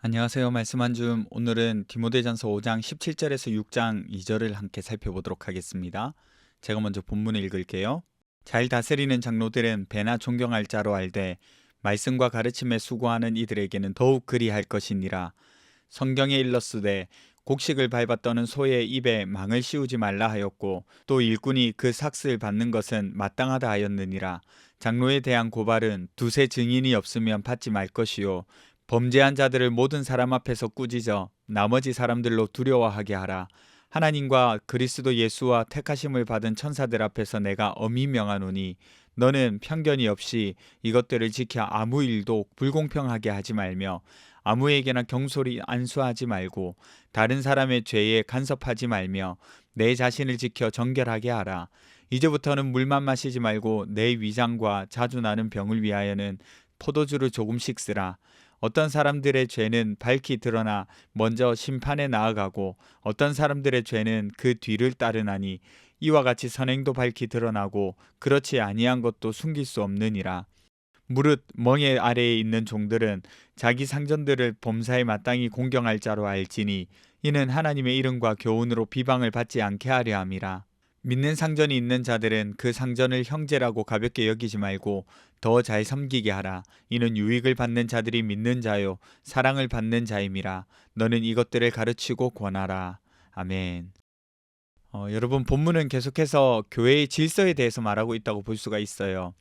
안녕하세요. 말씀 한 줌. 오늘은 디모데전서 5장 17절에서 6장 2절을 함께 살펴보도록 하겠습니다. 제가 먼저 본문을 읽을게요. 잘 다스리는 장로들은 배나 존경할 자로 알되 말씀과 가르침에 수고하는 이들에게는 더욱 그리할 것이니라. 성경에 일렀으되 곡식을 밟아 떠는 소의 입에 망을 씌우지 말라 하였고 또 일꾼이 그 삭슬 받는 것은 마땅하다 하였느니라. 장로에 대한 고발은 두세 증인이 없으면 받지 말 것이요 범죄한 자들을 모든 사람 앞에서 꾸짖어 나머지 사람들로 두려워하게 하라. 하나님과 그리스도 예수와 택하심을 받은 천사들 앞에서 내가 엄히 명하노니 너는 편견이 없이 이것들을 지켜 아무 일도 불공평하게 하지 말며 아무에게나 경솔히 안수하지 말고 다른 사람의 죄에 간섭하지 말며 내 자신을 지켜 정결하게 하라. 이제부터는 물만 마시지 말고 내 위장과 자주 나는 병을 위하여는 포도주를 조금씩 쓰라. 어떤 사람들의 죄는 밝히 드러나 먼저 심판에 나아가고 어떤 사람들의 죄는 그 뒤를 따르나니 이와 같이 선행도 밝히 드러나고 그렇지 아니한 것도 숨길 수 없느니라. 무릇 멍에 아래에 있는 종들은 자기 상전들을 범사에 마땅히 공경할 자로 알지니 이는 하나님의 이름과 교훈으로 비방을 받지 않게 하려 함이라. 믿는 상전이 있는 자들은 그 상전을 형제라고 가볍게 여기지 말고 더 잘 섬기게 하라. 이는 유익을 받는 자들이 믿는 자요 사랑을 받는 자임이라. 너는 이것들을 가르치고 권하라. 아멘. 여러분, 본문은 계속해서 교회의 질서에 대해서 말하고 있다고 볼 수가 있어요.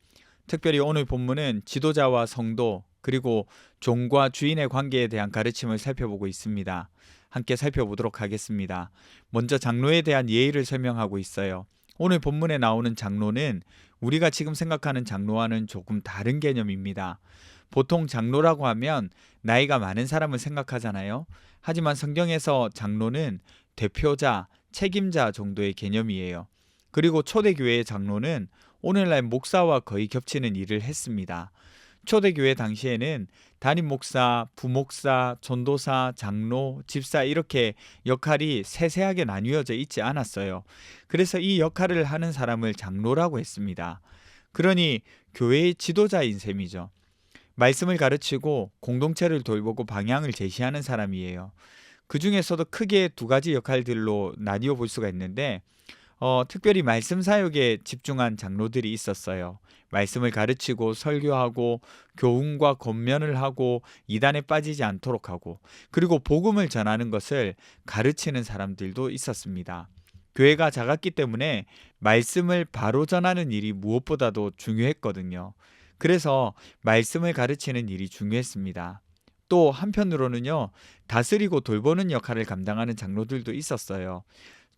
특별히 오늘 본문은 지도자와 성도 그리고 종과 주인의 관계에 대한 가르침을 살펴보고 있습니다. 함께 살펴보도록 하겠습니다. 먼저 장로에 대한 예의를 설명하고 있어요. 오늘 본문에 나오는 장로는 우리가 지금 생각하는 장로와는 조금 다른 개념입니다. 보통 장로라고 하면 나이가 많은 사람을 생각하잖아요. 하지만 성경에서 장로는 대표자, 책임자 정도의 개념이에요. 그리고 초대교회의 장로는 오늘날 목사와 거의 겹치는 일을 했습니다. 초대교회 당시에는 담임 목사, 부목사, 전도사, 장로, 집사 이렇게 역할이 세세하게 나뉘어져 있지 않았어요. 그래서 이 역할을 하는 사람을 장로라고 했습니다. 그러니 교회의 지도자인 셈이죠. 말씀을 가르치고 공동체를 돌보고 방향을 제시하는 사람이에요. 그 중에서도 크게 두 가지 역할들로 나뉘어 볼 수가 있는데 특별히 말씀 사역에 집중한 장로들이 있었어요. 말씀을 가르치고 설교하고 교훈과 권면을 하고 이단에 빠지지 않도록 하고 그리고 복음을 전하는 것을 가르치는 사람들도 있었습니다. 교회가 작았기 때문에 말씀을 바로 전하는 일이 무엇보다도 중요했거든요. 그래서 말씀을 가르치는 일이 중요했습니다. 또 한편으로는요, 다스리고 돌보는 역할을 감당하는 장로들도 있었어요.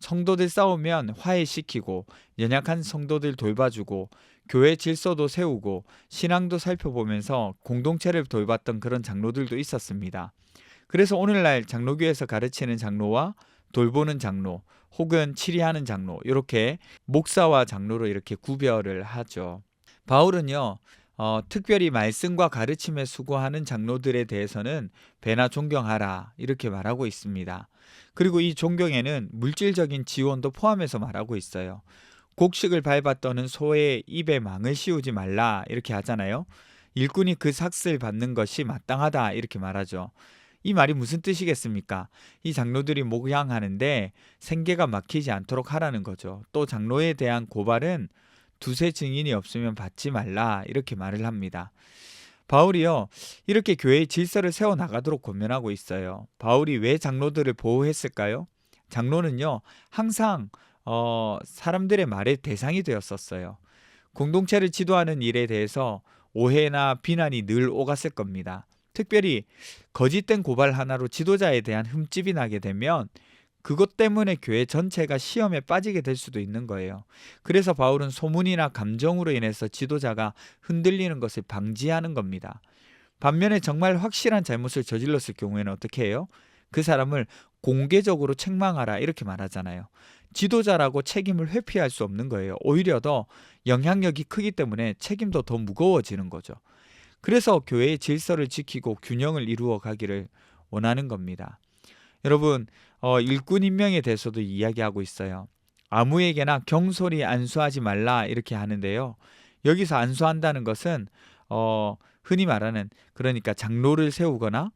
성도들 싸우면 화해시키고 연약한 성도들 돌봐주고 교회 질서도 세우고 신앙도 살펴보면서 공동체를 돌봤던 그런 장로들도 있었습니다. 그래서 오늘날 장로교에서 가르치는 장로와 돌보는 장로 혹은 치리하는 장로 이렇게 목사와 장로로 이렇게 구별을 하죠. 바울은요, 특별히 말씀과 가르침에 수고하는 장로들에 대해서는 배나 존경하라 이렇게 말하고 있습니다. 그리고 이 존경에는 물질적인 지원도 포함해서 말하고 있어요. 곡식을 밟아 떠는 소의 입에 망을 씌우지 말라 이렇게 하잖아요. 일꾼이 그 삭슬 받는 것이 마땅하다 이렇게 말하죠. 이 말이 무슨 뜻이겠습니까? 이 장로들이 목양하는데 생계가 막히지 않도록 하라는 거죠. 또 장로에 대한 고발은 두세 증인이 없으면 받지 말라 이렇게 말을 합니다. 바울이요, 이렇게 교회의 질서를 세워나가도록 권면하고 있어요. 바울이 왜 장로들을 보호했을까요? 장로는요, 항상 사람들의 말의 대상이 되었었어요. 공동체를 지도하는 일에 대해서 오해나 비난이 늘 오갔을 겁니다. 특별히 거짓된 고발 하나로 지도자에 대한 흠집이 나게 되면 그것 때문에 교회 전체가 시험에 빠지게 될 수도 있는 거예요. 그래서 바울은 소문이나 감정으로 인해서 지도자가 흔들리는 것을 방지하는 겁니다. 반면에 정말 확실한 잘못을 저질렀을 경우에는 어떻게 해요? 그 사람을 공개적으로 책망하라 이렇게 말하잖아요. 지도자라고 책임을 회피할 수 없는 거예요. 오히려 더 영향력이 크기 때문에 책임도 더 무거워지는 거죠. 그래서 교회의 질서를 지키고 균형을 이루어 가기를 원하는 겁니다. 여러분, 일꾼 임명에 대해서도 이야기하고 있어요. 아무에게나 경솔히 안수하지 말라 이렇게 하는데요. 여기서 안수한다는 것은 흔히 말하는 그러니까 장로를 세우거나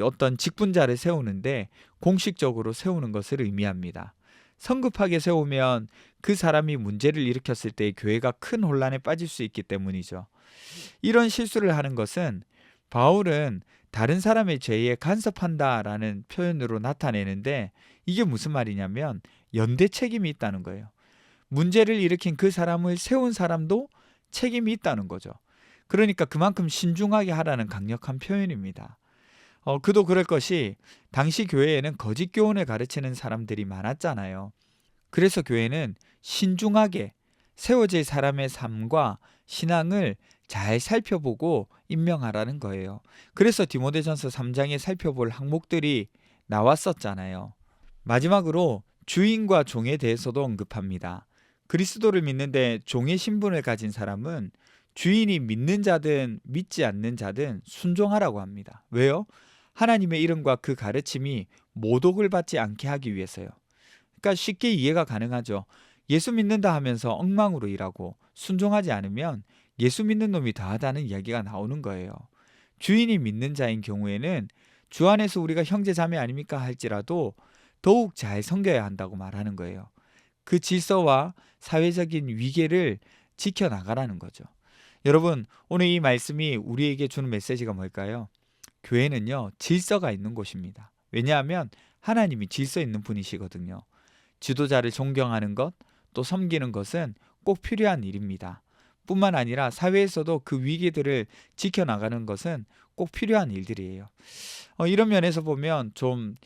어떤 직분자를 세우는데 공식적으로 세우는 것을 의미합니다. 성급하게 세우면 그 사람이 문제를 일으켰을 때 교회가 큰 혼란에 빠질 수 있기 때문이죠. 이런 실수를 하는 것은 바울은 다른 사람의 죄에 간섭한다라는 표현으로 나타내는데, 이게 무슨 말이냐면 연대 책임이 있다는 거예요. 문제를 일으킨 그 사람을 세운 사람도 책임이 있다는 거죠. 그러니까 그만큼 신중하게 하라는 강력한 표현입니다. 그도 그럴 것이 당시 교회에는 거짓 교훈을 가르치는 사람들이 많았잖아요. 그래서 교회는 신중하게 세워질 사람의 삶과 신앙을 잘 살펴보고 임명하라는 거예요. 그래서 디모데전서 3장에 살펴볼 항목들이 나왔었잖아요. 마지막으로 주인과 종에 대해서도 언급합니다. 그리스도를 믿는데 종의 신분을 가진 사람은 주인이 믿는 자든 믿지 않는 자든 순종하라고 합니다. 왜요? 하나님의 이름과 그 가르침이 모독을 받지 않게 하기 위해서요. 그러니까 쉽게 이해가 가능하죠. 예수 믿는다 하면서 엉망으로 일하고 순종하지 않으면 예수 믿는 놈이 더하다는 이야기가 나오는 거예요. 주인이 믿는 자인 경우에는 주 안에서 우리가 형제 자매 아닙니까 할지라도 더욱 잘 섬겨야 한다고 말하는 거예요. 그 질서와 사회적인 위계를 지켜나가라는 거죠. 여러분, 오늘 이 말씀이 우리에게 주는 메시지가 뭘까요? 교회는요, 질서가 있는 곳입니다. 왜냐하면 하나님이 질서 있는 분이시거든요. 지도자를 존경하는 것, 또 섬기는 것은 꼭 필요한 일입니다. 뿐만 아니라 사회에서도 그 위기들을 지켜나가는 것은 꼭 필요한 일들이에요. 이런 면에서 보면 좀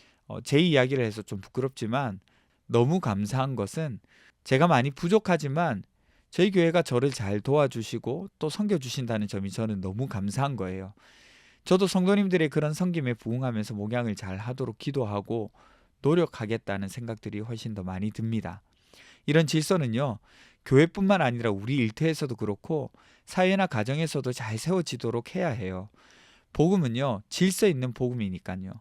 제 이야기를 해서 좀 부끄럽지만 너무 감사한 것은 제가 많이 부족하지만 저희 교회가 저를 잘 도와주시고 또 섬겨주신다는 점이 저는 너무 감사한 거예요. 저도 성도님들의 그런 섬김에 부응하면서 목양을 잘 하도록 기도하고 노력하겠다는 생각들이 훨씬 더 많이 듭니다. 이런 질서는요, 교회뿐만 아니라 우리 일터에서도 그렇고 사회나 가정에서도 잘 세워지도록 해야 해요. 복음은요, 질서 있는 복음이니까요.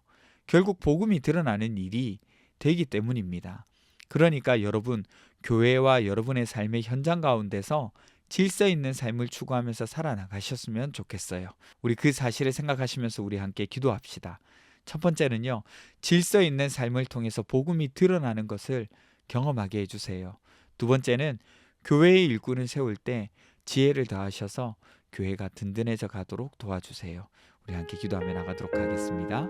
결국 복음이 드러나는 일이 되기 때문입니다. 그러니까 여러분, 교회와 여러분의 삶의 현장 가운데서 질서 있는 삶을 추구하면서 살아나가셨으면 좋겠어요. 우리 그 사실을 생각하시면서 우리 함께 기도합시다. 첫 번째는요, 질서 있는 삶을 통해서 복음이 드러나는 것을 경험하게 해주세요. 두 번째는 교회의 일꾼을 세울 때 지혜를 더하셔서 교회가 든든해져 가도록 도와주세요. 우리 함께 기도하며 나가도록 하겠습니다.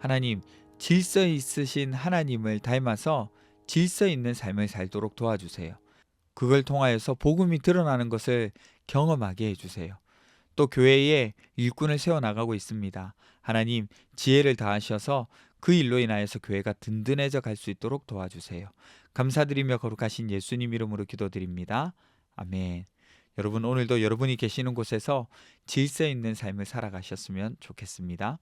하나님, 질서 있으신 하나님을 닮아서 질서 있는 삶을 살도록 도와주세요. 그걸 통하여서 복음이 드러나는 것을 경험하게 해주세요. 또 교회에 일꾼을 세워나가고 있습니다. 하나님, 지혜를 다하셔서 그 일로 인하여서 교회가 든든해져 갈 수 있도록 도와주세요. 감사드리며 거룩하신 예수님 이름으로 기도드립니다. 아멘. 여러분, 오늘도 여러분이 계시는 곳에서 질서 있는 삶을 살아가셨으면 좋겠습니다.